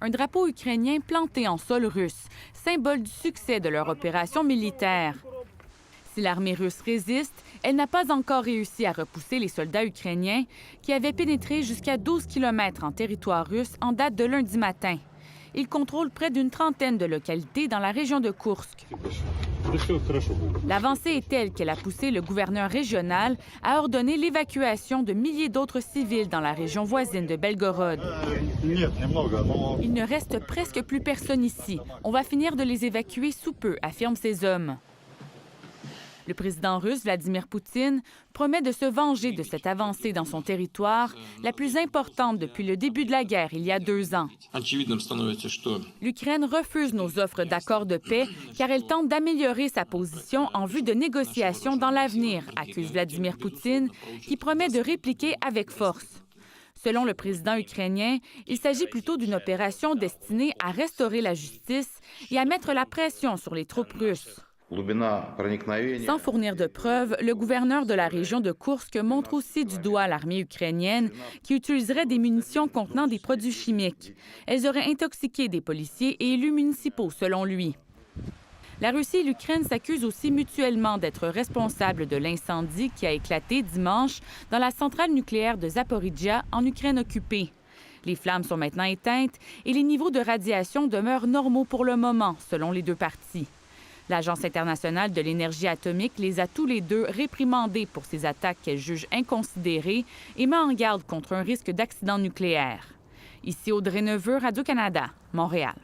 un drapeau ukrainien planté en sol russe, symbole du succès de leur opération militaire. Si l'armée russe résiste, elle n'a pas encore réussi à repousser les soldats ukrainiens qui avaient pénétré jusqu'à 12 km en territoire russe en date de lundi matin. Ils contrôlent près d'une trentaine de localités dans la région de Koursk. L'avancée est telle qu'elle a poussé le gouverneur régional à ordonner l'évacuation de milliers d'autres civils dans la région voisine de Belgorod. Il ne reste presque plus personne ici. On va finir de les évacuer sous peu, affirment ces hommes. Le président russe, Vladimir Poutine, promet de se venger de cette avancée dans son territoire, la plus importante depuis le début de la guerre il y a 2 ans. L'Ukraine refuse nos offres d'accord de paix car elle tente d'améliorer sa position en vue de négociations dans l'avenir, accuse Vladimir Poutine, qui promet de répliquer avec force. Selon le président ukrainien, il s'agit plutôt d'une opération destinée à restaurer la justice et à mettre la pression sur les troupes russes. Sans fournir de preuves, le gouverneur de la région de Koursk montre aussi du doigt l'armée ukrainienne qui utiliserait des munitions contenant des produits chimiques. Elles auraient intoxiqué des policiers et élus municipaux, selon lui. La Russie et l'Ukraine s'accusent aussi mutuellement d'être responsables de l'incendie qui a éclaté dimanche dans la centrale nucléaire de Zaporijjia, en Ukraine occupée. Les flammes sont maintenant éteintes et les niveaux de radiation demeurent normaux pour le moment, selon les deux parties. L'Agence internationale de l'énergie atomique les a tous les deux réprimandés pour ces attaques qu'elle juge inconsidérées et met en garde contre un risque d'accident nucléaire. Ici Audrey Neveu, Radio-Canada, Montréal.